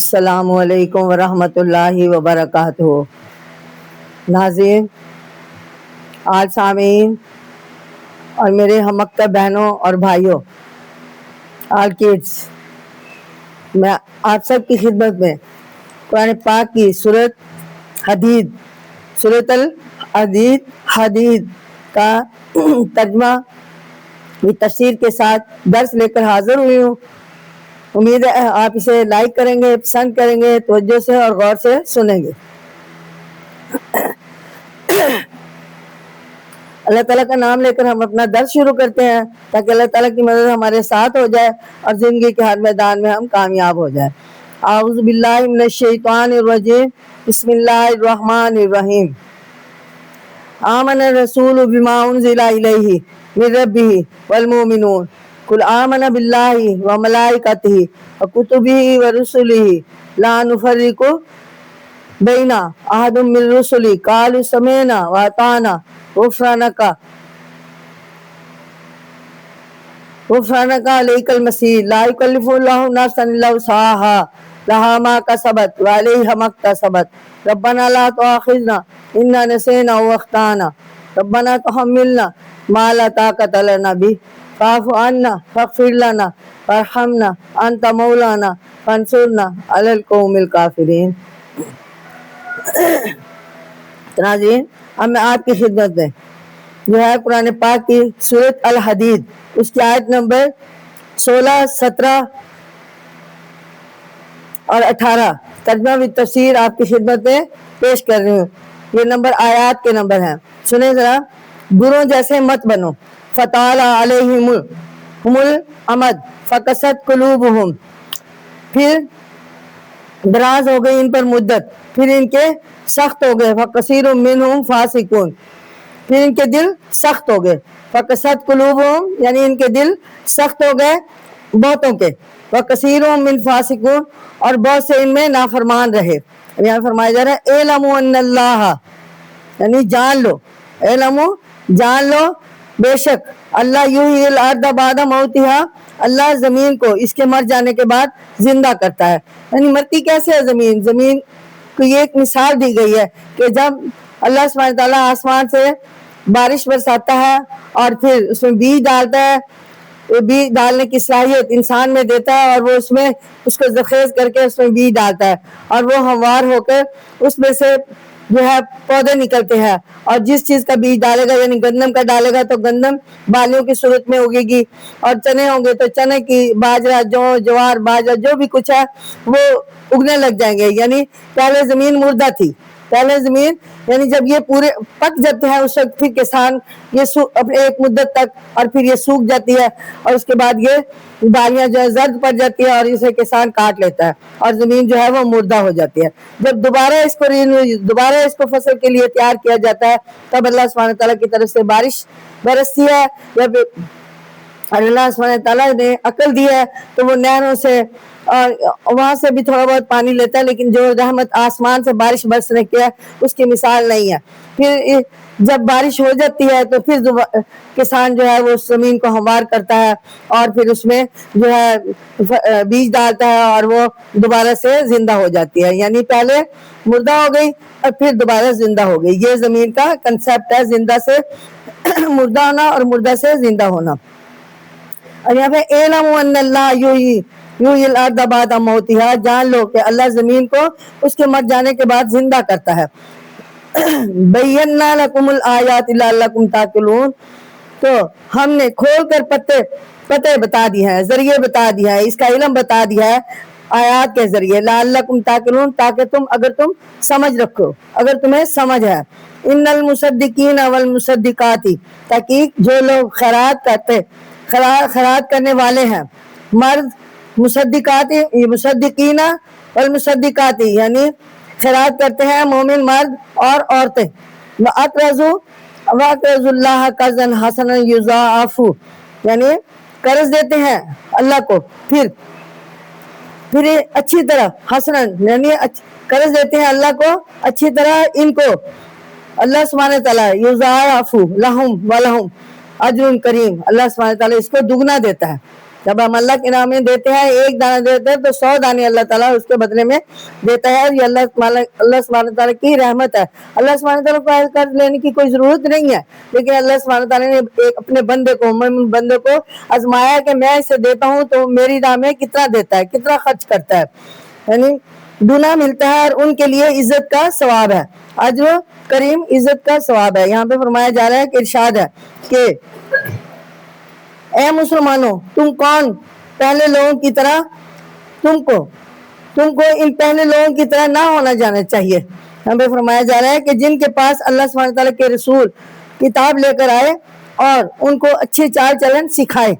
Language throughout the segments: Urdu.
السلام علیکم ورحمۃ اللہ وبرکاتہ۔ ناظرین، آج سامعین اور میرے ہم مکتب بہنوں اور بھائیوں، آل کڈس، میں آپ سب کی خدمت میں قرآن پاک کی سورۃ الحدید کا ترجمہ بھی تفسیر کے ساتھ درس لے کر حاضر ہوئی ہوں۔ امید ہے آپ اسے لائک کریں گے، پسند کریں گے، توجہ سے اور غور سے سنیں گے۔ اللہ تعالیٰ کا نام لے کر ہم اپنا درس شروع کرتے ہیں تاکہ اللہ تعالیٰ کی مدد ہمارے ساتھ ہو جائے اور زندگی کے ہر میدان میں ہم کامیاب ہو جائیں۔ اعوذ باللہ من الشیطان الرجیم، بسم اللہ الرحمن الرحیم۔ آمن الرسول بما انزل الیہ من ربہ والمؤمنون قل آمن باللہ وملائکتہ وکتبہ ورسلہ لا نفرق بین احد من رسلہ قالوا سمعنا واطعنا غفرانک علیک المصیر لا یکلف اللہ نفسا الا وسعها لها ما کسبت وعلیہا ما اکتسبت ربنا لا تؤاخذنا ان نسینا واخطأنا ربنا تحملنا ما لا طاقة لنا به فاعف عنا واغفر لنا وارحمنا انت مولانا فانصرنا علی القوم الکافرین۔ ناظرین، اب میں آپ کی خدمت میں جو ہے قرآن پاک کی سورۃ الحدید، اس کی آیت نمبر 16، 17 اور 18 ترجمہ و تفسیر آپ کی خدمت میں پیش کر رہی ہوں۔ یہ نمبر آیات کے نمبر ہیں، سنیں ذرا۔ گروہ جیسے مت بنو، فطال علیہم الامد فقست قلوبہم، پھر دراز ہو گئی ان پر مدت، پھر ان کے سخت ہو گئے، فکثیر منہم فاسقون، پھر ان کے دل سخت ہو گئے، فقست قلوبہم یعنی ان کے دل سخت ہو گئے بہتوں کے، وکثیر من فاسقون اور بہت سے ان میں نافرمان رہے۔ یہاں فرمایا جا رہا ہے اعلموا ان اللہ، یعنی جان لو، اعلموا جان لو، بے شک اللہ یحیی الارض بعد موتہا، اللہ زمین کو اس کے مر جانے کے بعد زندہ کرتا ہے۔ یعنی مرتی کیسے ہے زمین؟ زمین کو یہ ایک مثال دی گئی ہے کہ جب اللہ سبحانہ تعالیٰ آسمان سے بارش برساتا ہے اور پھر اس میں بیج ڈالتا ہے، وہ بیج ڈالنے کی صلاحیت انسان میں دیتا ہے اور وہ اس کو زرخیز کر کے اس میں بیج ڈالتا ہے اور وہ ہموار ہو کر اس میں سے جو ہے پودے نکلتے ہیں، اور جس چیز کا بیج ڈالے گا یعنی گندم کا ڈالے گا تو گندم بالیوں کی صورت میں اگے گی، اور چنے ہوں گے تو چنے کی، باجرہ، جوار، باجرہ جو بھی کچھ ہے وہ اگنے لگ جائیں گے۔ یعنی پہلے زمین مردہ تھی، پہلے زمین یعنی جب یہ پورے پک جاتے ہیں اس وقت پھر کسان یہ ایک مدت تک، اور پھر یہ سوکھ جاتی ہے اور اس کے بعد یہ بالیاں جو ہے زرد پڑ جاتی ہے اور اسے کسان کاٹ لیتا ہے اور زمین جو ہے وہ مردہ ہو جاتی ہے۔ جب دوبارہ اس کو فصل کے لیے تیار کیا جاتا ہے تب اللہ سبحانہ تعالیٰ کی طرف سے بارش برستی ہے، جب اللہ سبحانہ تعالیٰ نے عقل دی ہے تو وہ نہروں سے اور وہاں سے بھی تھوڑا بہت پانی لیتا ہے، لیکن جو رحمت آسمان سے بارش برسنے کی ہے اس کی مثال نہیں ہے۔ پھر جب بارش ہو جاتی ہے تو پھر کسان جو ہے وہ اس زمین کو ہموار کرتا ہے اور پھر اس میں جو ہے بیج ڈالتا ہے اور وہ دوبارہ سے زندہ ہو جاتی ہے، یعنی پہلے مردہ ہو گئی اور پھر دوبارہ زندہ ہو گئی۔ یہ زمین کا کنسیپٹ ہے، زندہ سے مردہ ہونا اور مردہ سے زندہ ہونا۔ اور یہاں پہ اعلموا ان اللہ یحیی الارض بعد موتہا، جان لو کہ اللہ زمین کو اس کے مر جانے کے بعد زندہ کرتا ہے۔ بینا لکم الآیات لعلکم تعقلون، تو ہم نے کھول کر پتے بتا دی ہیں، ذریعے بتا دیا ہے، اس کا علم بتا دیا ہے آیات کے ذریعے، لعلکم تعقلون، تاکہ اگر تم سمجھ رکھو، اگر تمہیں سمجھ ہے۔ ان المصدقین والمصدقات، تحقیق جو لوگ خیرات کرنے والے ہیں، مرد مصدقات، مصدقین والمصدقات یعنی خیرات کرتے ہیں مومن مرد اور عورتیں، وَأَقْرَضُوا اللَّهَ قَرْضًا حَسَنًا يُضَاعَفُ یعنی قرض دیتے ہیں اللہ کو، پھر اچھی طرح، حسنًا یعنی قرض دیتے ہیں اللہ کو اچھی طرح، ان کو اللہ سبحانہ تعالیٰ یضاعف لہم ولہم اجر کریم، اللہ سبحانہ تعالیٰ اس کو دگنا دیتا ہے۔ جب ہم اللہ کے نام میں دیتے ہیں، ایک دانہ دیتے ہیں تو 100 دانے اللہ تعالیٰ اس کے بدلے میں دیتا ہے. یہ اللہ سبحانہ تعالیٰ کی رحمت ہے. اللہ سبحانہ تعالیٰ کو قرض لینے کی کوئی ضرورت نہیں ہے، لیکن اللہ سبحانہ تعالیٰ نے ایک اپنے بندے کو، مومن بندے کو آزمایا کہ میں اسے دیتا ہوں تو میری راہ میں کتنا دیتا ہے، کتنا خرچ کرتا ہے. یعنی دنا ملتا ہے اور ان کے لیے عزت کا ثواب ہے. اجر کریم عزت کا ثواب ہے. یہاں پہ فرمایا جا رہا ہے کہ ارشاد ہے کہ اے مسلمانوں، تم کون پہلے لوگوں کی طرح تم کو ان پہلے لوگوں کی طرح نہ ہونا جانا چاہیے. یہاں پہ فرمایا جا رہا ہے کہ جن کے پاس اللہ سبحانہ تعالیٰ کے رسول کتاب لے کر آئے اور ان کو اچھے چال چلن سکھائے.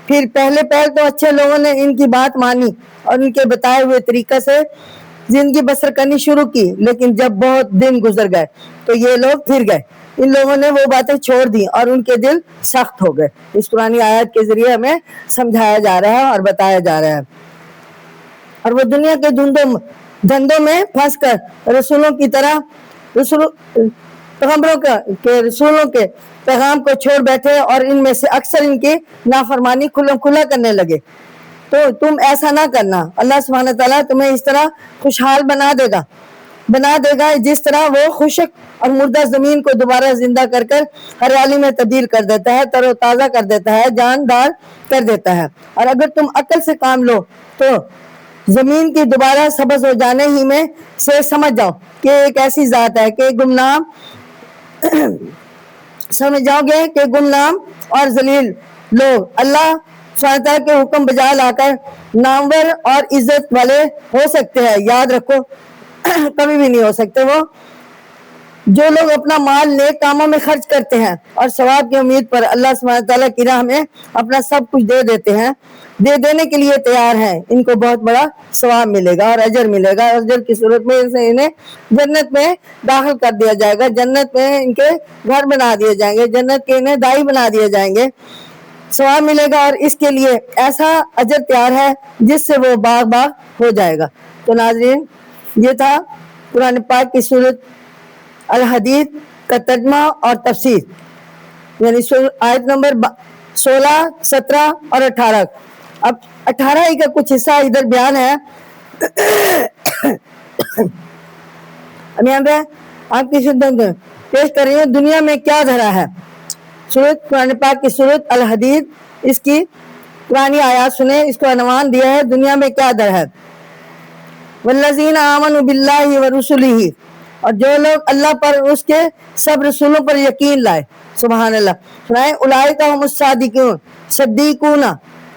پھر پہلے تو اچھے لوگوں نے ان کی بات مانی اور ان کے بتائے ہوئے طریقے سے زندگی بسر کرنی شروع کی، لیکن جب بہت دن گزر گئے تو یہ لوگ پھر گئے. ان لوگوں نے وہ باتیں چھوڑ دی اور ان کے دل سخت ہو گئے. اس قرآن آیت کے ذریعے ہمیں سمجھایا جا رہا ہے اور بتایا جا رہا ہے. اور وہ دنیا کے دھندوں میں پھنس کر رسولوں کی طرح رسولوں کے پیغام کو چھوڑ بیٹھے اور ان میں سے اکثر ان کی نافرمانی کھلا کرنے لگے. تو تم ایسا نہ کرنا. اللہ سبحانہ تعالیٰ تمہیں اس طرح خوشحال بنا دے گا جس طرح وہ خشک اور مردہ زمین کو دوبارہ زندہ کر ہریالی میں تبدیل کر دیتا ہے، تر و تازہ کر دیتا ہے، جاندار کر دیتا ہے. اور اگر تم عقل سے کام لو تو زمین کی دوبارہ سبز ہو جانے ہی میں سے سمجھ جاؤ کہ ایک ایسی ذات ہے کہ گمنام اور ذلیل لوگ اللہ سبحانہ تعالیٰ کے حکم بجا لا کر نامور اور عزت والے ہو سکتے ہیں. یاد رکھو کبھی بھی نہیں ہو سکتے. وہ جو لوگ اپنا مال نیک کاموں میں خرچ کرتے ہیں اور ثواب کی امید پر اللہ سبحانہ تعالیٰ کی راہ میں اپنا سب کچھ دے دینے کے لیے تیار ہیں، ان کو بہت بڑا ثواب ملے گا اور اجر ملے گا. اجر کی صورت میں انہیں جنت میں داخل کر دیا جائے گا، جنت میں ان کے گھر بنا دیے جائیں گے، جنت کے انہیں دائی بنا دیے جائیں گے، ثواب ملے گا اور اس کے لیے ایسا اجر تیار ہے جس سے وہ باغ ہو جائے گا. تو ناظرین، یہ تھا قرآن پاک کی سورۃ الحدید کا ترجمہ اور تفسیر، یعنی آیت نمبر 16، 17 اور 18. اب 18 کا کچھ حصہ ادھر بیان ہے. اب یہاں پہ آپ کی خدمت میں پیش کر رہی ہوں دنیا میں کیا دھرا ہے. قرآن پاک کی سورۃ الحدید، اس کی پرانی آیات سنیں. اس کو عنوان دیا ہے دنیا میں کیا در ہے. والذین آمنوا باللہ ورسلہ، اور جو لوگ اللہ پر اور اس کے سب رسولوں پر یقین لائے. سبحان اللہ. سنائیں اولئک هم الصادقون صدیقون.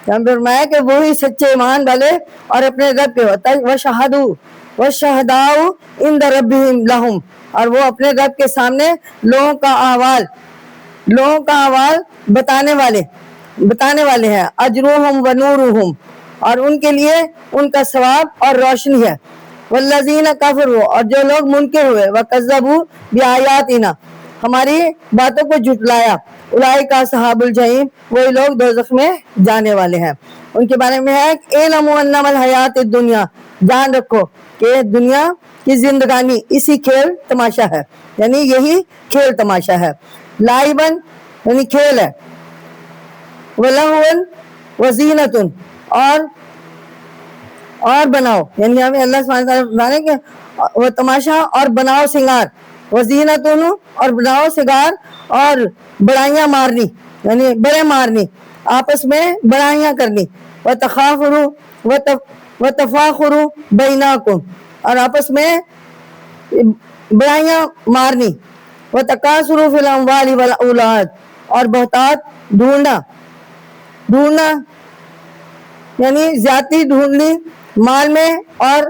فرمایا کہ وہی سچے ایمان والے اور اپنے رب کے ہوتا ہے. وشہداء عند ربہم لہم، اور وہ اپنے رب کے سامنے لوگوں کا احوال بتانے والے ہیں. اجرہم ونورہم، اور ان کے لیے ان کا ثواب اور روشنی ہے. والذین کفروا، اور جو لوگ منکر ہوئے، وکذبوا بآیاتنا، ہماری باتوں کو جھٹلایا، اولئک اصحاب الجحیم، وہی لوگ دوزخ میں جانے والے ہیں. ان کے بارے میں ہے اعلموا انما الحیات الدنیا، جان رکھو کہ دنیا کی زندگانی اسی کھیل تماشا ہے، یعنی یہی کھیل تماشا ہے. لائبن یعنی کھیل ہے، ولہون وزینۃ، اور بناؤ، یعنی ہمیں اللہ سبحانہ تعالیٰ بتانے کہ وہ تماشا اور بناؤ سنگار. وزینتن، اور بناؤ سنگار اور بڑائیاں مارنی، یعنی بڑے مارنی، آپس میں بڑائیاں کرنی. وتفاخر بینکم، اور آپس میں بڑائیاں مارنی. وتکاثر فی الاموال والاولاد، اور بہتات ڈھونڈنا یعنی زیادتی ڈھونڈنی مال میں، اور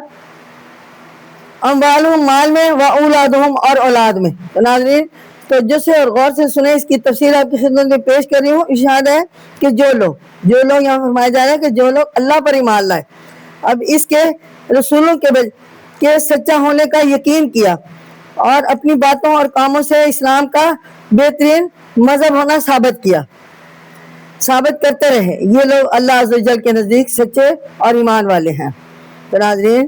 اموالہم مال میں، واولادہم اور اولاد میں. تو ناظرین توجہ سے اور غور سے سنیں، اس کی تفصیل آپ کی خدمت میں پیش کر رہی ہوں. ارشاد ہے کہ جو لوگ یہاں فرمایا جا رہا ہے کہ جو لوگ اللہ پر ایمان لائے، اب اس کے رسولوں کے سچا ہونے کا یقین کیا اور اپنی باتوں اور کاموں سے اسلام کا بہترین مذہب ہونا ثابت کرتے رہے، یہ لوگ اللہ عز و جل کے نزدیک سچے اور ایمان والے ہیں. تو ناظرین،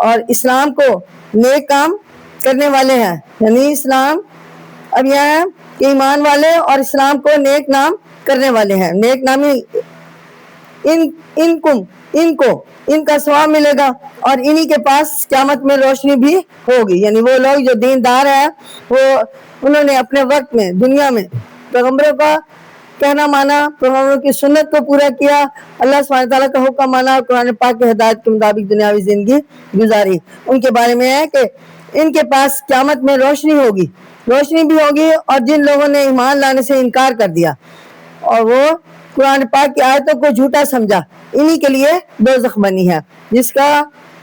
اور اسلام کو نیک کام کرنے والے ہیں، یعنی اسلام اب یہ ہے کہ ایمان والے اور اسلام کو نیک نام کرنے والے ہیں. نیک نامی ان کو ان کا ثواب ملے گا اور انہی کے پاس قیامت میں روشنی بھی ہوگی. یعنی وہ لوگ جو دیندار ہیں وہ انہوں نے اپنے وقت میں دنیا میں پیغمبروں کا کہنا مانا, پیغمبروں کی سنت کو پورا کیا, اللہ سبحانہ تعالیٰ کا حکم مانا, قرآن پاک کی ہدایت کے مطابق دنیاوی زندگی گزاری. ان کے بارے میں ہے کہ ان کے پاس قیامت میں روشنی بھی ہوگی اور جن لوگوں نے ایمان لانے سے انکار کر دیا اور وہ قرآن پاک کی آیتوں کو جھوٹا سمجھا, انہی کے لیے دوزخ بنی ہے جس کا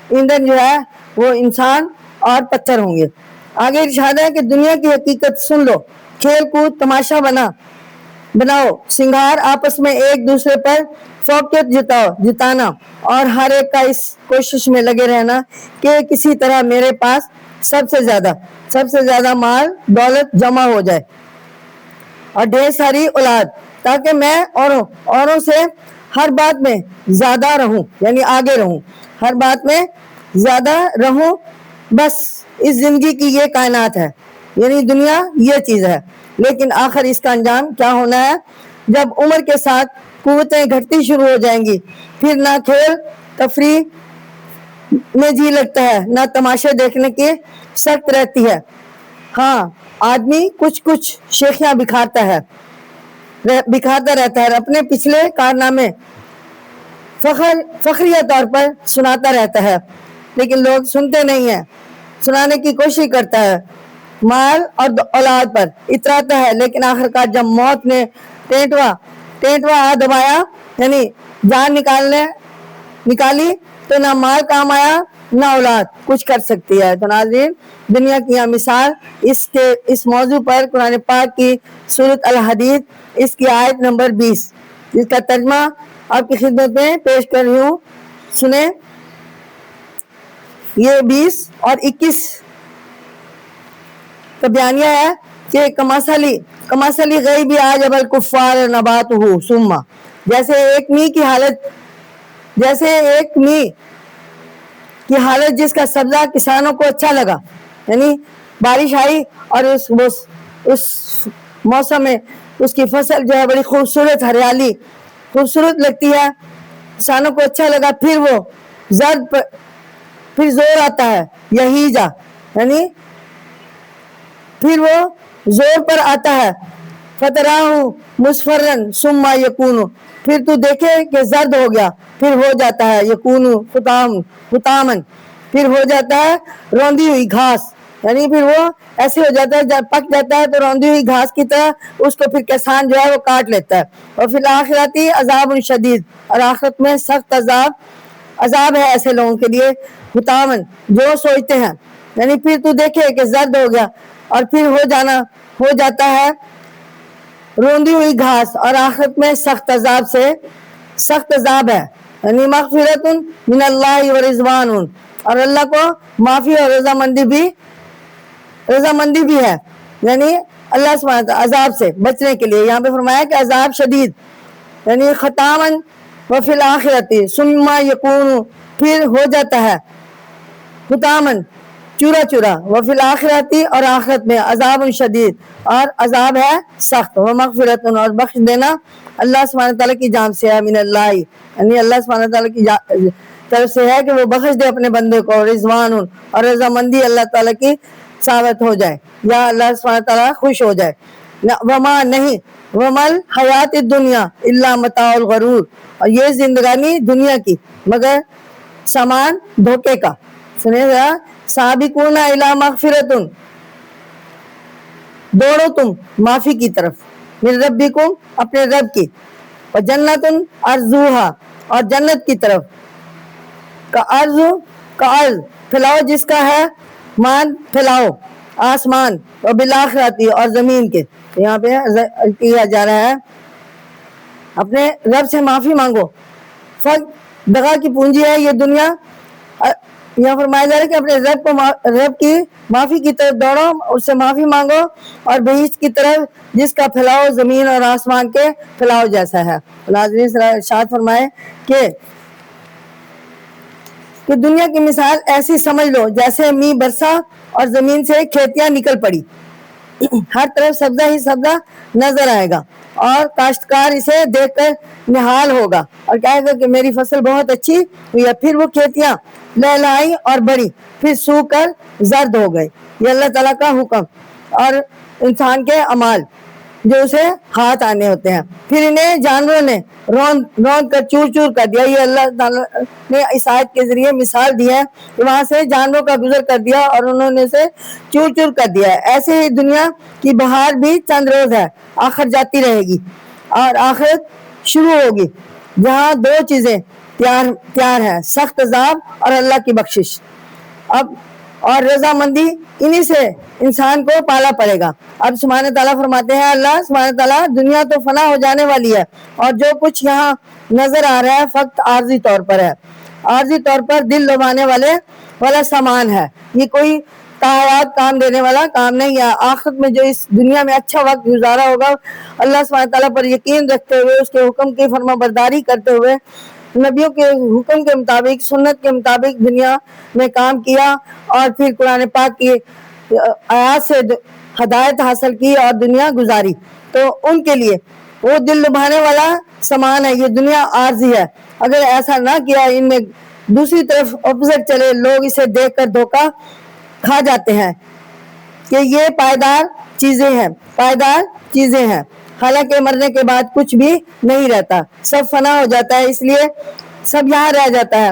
ایندھن جو ہے وہ انسان اور پتھر ہوں گے. آگے ارشاد ہے کہ دنیا کی حقیقت سن لو, کھیل کود تماشا بناؤ, سنگار آپس میں ایک دوسرے پر فوقیت جتانا اور ہر ایک کا اس کوشش میں لگے رہنا کہ کسی طرح میرے پاس سب سے زیادہ مال دولت جمع ہو جائے اور ڈھیر ساری اولاد, تاکہ میں اوروں سے ہر بات میں زیادہ رہوں, یعنی آگے رہوں, ہر بات میں زیادہ رہوں. بس اس زندگی کی یہ کائنات ہے, یعنی دنیا یہ چیز ہے, لیکن آخر اس کا انجام کیا ہونا ہے؟ جب عمر کے ساتھ قوتیں گھٹتی شروع ہو جائیں گی, پھر نہ کھیل تفریح میں جی لگتا ہے, نہ تماشے دیکھنے کی سخت رہتی ہے. ہاں آدمی کچھ شیخیاں بکھارتا رہتا ہے, اپنے پچھلے کارنامے فخریہ طور پر سناتا رہتا ہے, لیکن لوگ سنتے نہیں ہیں. سنانے کی کوشش کرتا ہے, مال اور اولاد پر اتراتا ہے, لیکن آخرکار جب موت نے ٹینٹوا دبایا, یعنی جان نکالی, تو نہ مال کام آیا نہ اولاد کچھ کر سکتی ہے. تو ناظرین, دنیا کی یہ مثال اس موضوع پر قرآن پاک کی سورۃ الحدید اس کی آیت نمبر 20 جس کا ترجمہ آپ کی خدمت میں پیش کر رہی ہوں, سنیں. یہ 20 اور 21 کا بیانیہ ہے کہ کماسلی غیبی عجب الکفار نباتہ ثم, جیسے ایک می کی حالت جس کا سبزہ کسانوں کو اچھا لگا, یعنی بارش آئی اور اس موسم میں اس کی فصل جو ہے بڑی خوبصورت ہریالی خوبصورت لگتی ہے, کسانوں کو اچھا لگا, پھر زور آتا ہے یہیجا, یعنی پھر وہ زور پر آتا ہے, فتراہ مصفرن ثم یکون, پھر تو دیکھے کہ زرد ہو گیا پھر ہو جاتا ہے, یکون حطامن, پھر ہو جاتا ہے روندی ہوئی گھاس, یعنی پھر وہ ایسے ہو جاتا ہے جب پک جاتا ہے تو روندی ہوئی گھاس کی طرح اس کو پھر کسان جو ہے وہ کاٹ لیتا ہے. اور فی الآخرتی عذاب شدید, اور آخرت میں سخت عذاب ہے ایسے لوگوں کے لیے, حطامن جو سوچتے ہیں, یعنی پھر تو دیکھے کہ زرد ہو گیا اور پھر ہو جاتا ہے روندی ہوئی گھاس, اور آخرت میں سخت عذاب ہے, یعنی مغفرت من اللہ و رضوان, اور اللہ کو معافی اور رضامندی بھی ہے, یعنی اللہ سبحانہ تعالیٰ عذاب سے بچنے کے لیے. یہاں پہ فرمایا کہ عذاب شدید, یعنی ختامن وفی الآخرتی ثم یکون, پھر ہو جاتا ہے ختامن چورا وفی الآخرتی, اور آخرت میں عذاب شدید, اور عذاب ہے سخت, ومغفرت, اور بخش دینا اللہ سبحانہ تعالیٰ کی جانب سے ہے, من اللہ, یعنی اللہ سبحانہ تعالیٰ کی طرف سے ہے کہ وہ بخش دے اپنے بندے کو, رضوان, اور رضامندی اللہ تعالیٰ کی ثابت ہو جائے یا اللہ سبحانہ تعالیٰ خوش ہو جائے. ومل حیات الدنیا الا متاع الغرور, اور یہ زندگانی دنیا کی مگر سامان دھوکے کا. سنیں ذرا, سابقون الی مغفرۃ, دوڑو تم معافی کی طرف, من ربکم, اپنے رب کی, اور جنت ارضھا, اور جنت کی طرف, کا ارض پھیلاؤ جس کا ہے مان پھیلاؤ آسمان, اور بالآخرتی, اور زمین کے. یہاں پہ کیا جا رہا ہے اپنے رب سے معافی مانگو, دغا کی پونجی ہے یہ دنیا. یہاں فرمایا جا رہا ہے کہ اپنے رب کی معافی کی طرف دوڑو, اس سے معافی مانگو, اور بہشت کی طرف جس کا پھیلاؤ زمین اور آسمان کے پھیلاؤ جیسا ہے. ناظرین ارشاد فرمائے کہ دنیا کی مثال ایسی سمجھ لو جیسے می برسا اور زمین سے کھیتیاں نکل پڑی, ہر طرف سبزہ ہی سبزہ نظر آئے گا, اور کاشتکار اسے دیکھ کر نہال ہوگا اور کہے گا کہ میری فصل بہت اچھی ہوئی ہے. پھر وہ کھیتیاں لہلائی اور بڑی، پھر سوکھ کر زرد ہو گئی. یہ اللہ تعالیٰ کا حکم اور انسان کے اعمال جو اسے ہاتھ آنے ہوتے ہیں. پھر انہیں جانوروں نے روند کر چور چور کر دیا. یہ اللہ تعالیٰ نے اس آیت کے ذریعے مثال دی ہے کہ وہاں سے جانوروں کا گزر کر دیا اور انہوں نے اسے چور چور کر دیا. ایسے ہی دنیا کی بہار بھی چند روز ہے، آخر جاتی رہے گی اور آخرت شروع ہوگی جہاں دو چیزیں تیار ہیں، سخت عذاب اور اللہ کی بخشش اور رضامندی. انہی سے انسان کو پالا پڑے گا. اب سبحانہ تعالیٰ فرماتے ہیں، اللہ سبحانہ تعالیٰ دنیا تو فنا ہو جانے والی ہے اور جو کچھ یہاں نظر آ رہا ہے فقط عارضی طور پر ہے، عارضی طور پر دل لبانے والا سامان ہے. یہ کوئی تاحیات کام دینے والا کام نہیں ہے. آخرت میں جو اس دنیا میں اچھا وقت گزارا ہوگا اللہ سبحانہ تعالیٰ پر یقین رکھتے ہوئے، اس کے حکم کی فرما برداری کرتے ہوئے، نبیوں کے حکم کے مطابق، سنت کے مطابق دنیا میں کام کیا اور پھر قرآن پاک کی آیات سے ہدایت حاصل کی اور دنیا گزاری، تو ان کے لیے وہ دل لبھانے والا سامان ہے. یہ دنیا عارضی ہے. اگر ایسا نہ کیا، ان میں دوسری طرف اپوزٹ چلے، لوگ اسے دیکھ کر دھوکہ کھا جاتے ہیں کہ یہ پائیدار چیزیں ہیں، حالانکہ مرنے کے بعد کچھ بھی نہیں رہتا، سب فنا ہو جاتا ہے. اس لیے سب یہاں رہ جاتا ہے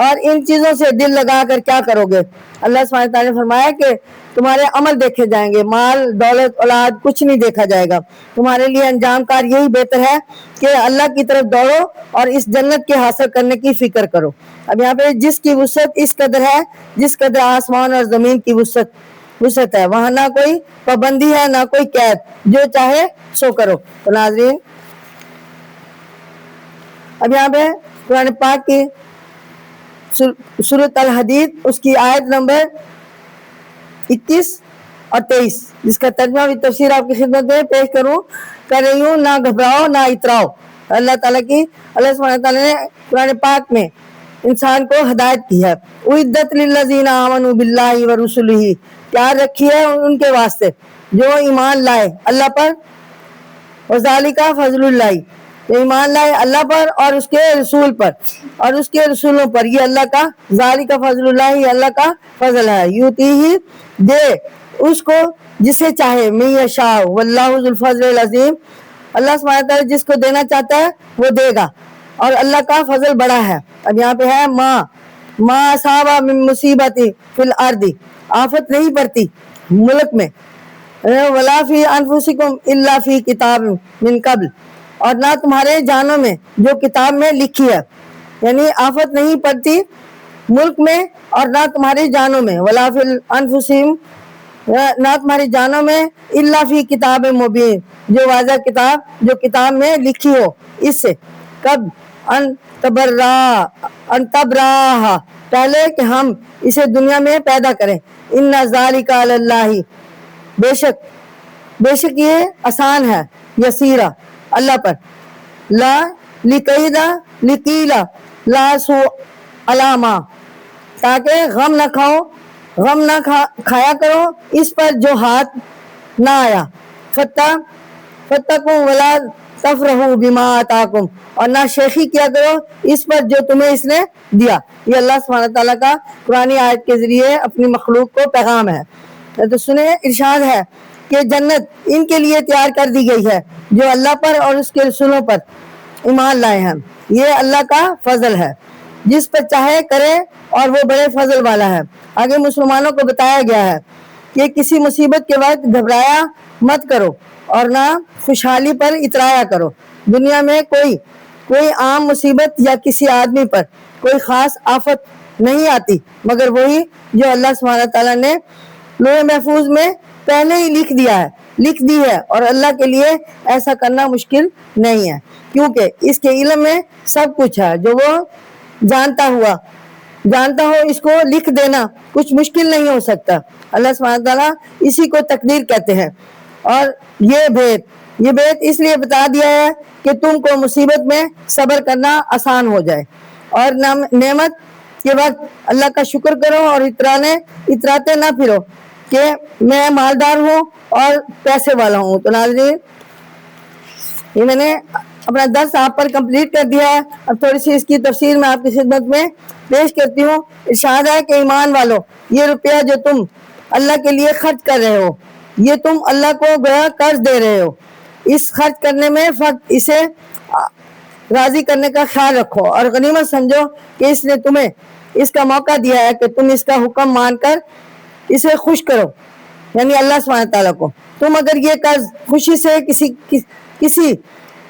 اور ان چیزوں سے دل لگا کر کیا کرو گے؟ اللہ سبحانہ تعالیٰ نے فرمایا کہ تمہارے عمل دیکھے جائیں گے، مال دولت اولاد کچھ نہیں دیکھا جائے گا. تمہارے لیے انجام کار یہی بہتر ہے کہ اللہ کی طرف دوڑو اور اس جنت کے حاصل کرنے کی فکر کرو. اب یہاں پہ جس کی وسعت اس قدر ہے جس قدر آسمان اور زمین کی وسعت ہے، وہاں نہ کوئی پابندی ہے نہ کوئی قید، جو چاہے سو کرو. تو ناظرین، اب یہاں پہ قرآن پاک کی سورۃ الحدید اس کی آیت نمبر 21 اور 23 جس کا ترجمہ بھی تفسیر آپ کی خدمت میں پیش کر رہی ہوں. نہ گھبراؤ نہ اتراؤ. اللہ سبحانہ تعالیٰ نے قرآن پاک میں انسان کو ہدایت کی ہے. اعدت للذین آمنوا باللہ ورسلہ، تیار رکھی ہے ان کے واسطے جو ایمان لائے اللہ پر. وذالک فضل اللہ، ایمان لائے اللہ پر اور اس کے رسول پر اور اس کے رسولوں پر. یہ اللہ کا ذالک فضل اللہ، یہ اللہ کا فضل ہے. یؤتیہ، دے اس کو جسے چاہے، من یشاء واللہ ذو الفضل العظیم. اللہ سبحانہ تعالیٰ جس کو دینا چاہتا ہے وہ دے گا اور اللہ کا فضل بڑا ہے. اب یہاں پہ ہے ما اصاب من مصیبت فی الارض، آفت نہیں پڑتی ملک میں، ولا فی انفسکم الا فی کتاب من قبل، اور نہ تمہارے جانوں میں جو کتاب میں لکھی ہے. یعنی آفت نہیں پڑتی ملک میں اور نہ تمہاری جانوں میں، ولا فی انفسہم، نہ تمہاری جانوں میں، الا فی کتاب مبین، جو واضح کتاب جو کتاب میں لکھی ہو. اس سے کب ان تبراہ، پہلے کہ ہم اسے دنیا میں پیدا کریں. ان ذالک علی اللہ، بے شک یہ آسان ہے، یسیرہ اللہ پر. لا لقیلا لا سو علامہ، تاکہ غم نہ کھایا کرو اس پر جو ہاتھ نہ آیا. فتقوا ولا تفرحوا بما آتاکم، اور نہ شیخی کیا کرو اس پر جو تمہیں اس نے دیا. یہ اللہ سبحانہ تعالیٰ کا قرآنی آیت کے ذریعے اپنی مخلوق کو پیغام ہے. تو سنیں، ارشاد ہے کہ جنت ان کے لیے تیار کر دی گئی ہے جو اللہ پر اور اس کے رسولوں پر ایمان لائے ہیں. یہ اللہ کا فضل ہے، جس پر چاہے کرے اور وہ بڑے فضل والا ہے. آگے مسلمانوں کو بتایا گیا ہے کہ کسی مصیبت کے وقت گھبرایا مت کرو اور نہ خوشحالی پر اترایا کرو. دنیا میں کوئی عام مصیبت یا کسی آدمی پر کوئی خاص آفت نہیں آتی مگر وہی جو اللہ سبحانہ تعالیٰ نے لوح محفوظ میں پہلے ہی لکھ دی ہے، اور اللہ کے لیے ایسا کرنا مشکل نہیں ہے کیونکہ اس کے علم میں سب کچھ ہے. جو وہ جانتا ہو اس کو لکھ دینا کچھ مشکل نہیں ہو سکتا. اللہ سبحانہ تعالیٰ اسی کو تقدیر کہتے ہیں. اور یہ بھید اس لیے بتا دیا ہے کہ تم کو مصیبت میں صبر کرنا آسان ہو جائے اور نعمت کے وقت اللہ کا شکر کرو اور اتراتے نہ پھرو کہ میں مالدار ہوں اور پیسے والا ہوں. تو ناظرین، یہ میں نے اپنا درس آپ پر کمپلیٹ کر دیا ہے. اب تھوڑی سی اس کی تفسیر میں آپ کی خدمت میں پیش کرتی ہوں. ارشاد ہے کہ ایمان والو، یہ روپیہ جو تم اللہ کے لیے خرچ کر رہے ہو، یہ تم اللہ کو گویا قرض دے رہے ہو. اس خرچ کرنے میں فقط اسے راضی کرنے کا خیال رکھو اور غنیمت سمجھو کہ اس نے تمہیں اس کا موقع دیا ہے کہ تم اس کا حکم مان کر اسے خوش کرو، یعنی اللہ سبحانہ تعالیٰ کو. تم اگر یہ قرض خوشی سے کسی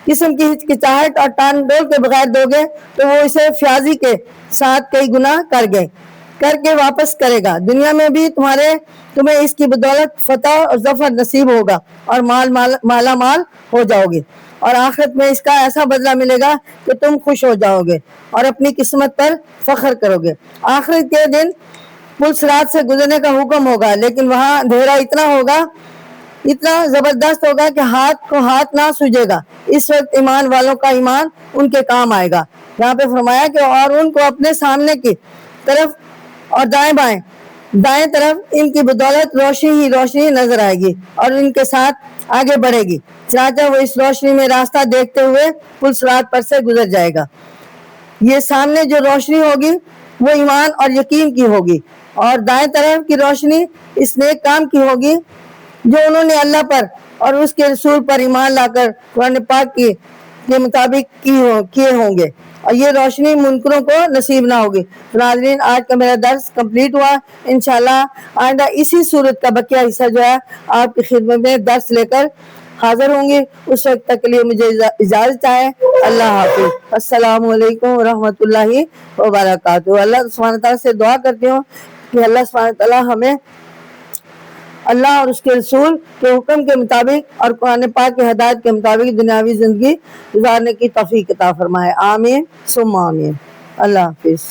قسم کی ہچکچاہٹ اور ٹان ڈول کے بغیر دو گے تو وہ اسے فیاضی کے ساتھ کئی گنا کر کے واپس کرے گا. دنیا میں بھی تمہیں اس کی بدولت فتح اور ظفر نصیب ہوگا اور مالا مال ہو جاؤ گے، اور آخرت میں اس کا ایسا بدلہ ملے گا کہ تم خوش ہو جاؤ گے اور اپنی قسمت پر فخر کرو گے. آخرت کے دن پل صراط سے گزرنے کا حکم ہوگا، لیکن وہاں اندھیرا اتنا زبردست ہوگا کہ ہاتھ کو ہاتھ نہ سوجے گا. اس وقت ایمان والوں کا ایمان ان کے کام آئے گا. یہاں پہ فرمایا کہ اور ان کو اپنے سامنے کی طرف اور دائیں طرف ان کی بدولت روشنی ہی روشنی نظر آئے گی اور ان کے ساتھ آگے بڑھے گی، چنانچہ وہ اس روشنی میں راستہ دیکھتے ہوئے پل صراط پر سے گزر جائے گا. یہ سامنے جو روشنی ہوگی وہ ایمان اور یقین کی ہوگی، اور دائیں طرف کی روشنی اس نیک کام کی ہوگی جو انہوں نے اللہ پر اور اس کے رسول پر ایمان لا کر قرآن پاک کے مطابق کیے ہوں گے، اور یہ روشنی منکروں کو نصیب نہ ہوگی. ناظرین، آج کا میرا درس کمپلیٹ ہوا. انشاءاللہ آئندہ اسی صورت کا بقیہ حصہ جو ہے آپ کی خدمت میں درس لے کر حاضر ہوں گی. اس وقت تک کے لیے مجھے اجازت ہے. اللہ حافظ. السلام علیکم ورحمۃ اللہ وبرکاتہ. اللہ سبحانہ تعالیٰ سے دعا کرتی ہوں کہ اللہ سبحانہ تعالیٰ ہمیں اللہ اور اس کے رسول کے حکم کے مطابق اور قرآن پاک کی ہدایت کے مطابق دنیاوی زندگی گزارنے کی توفیق عطا فرمائے. آمین ثم آمین. اللہ حافظ.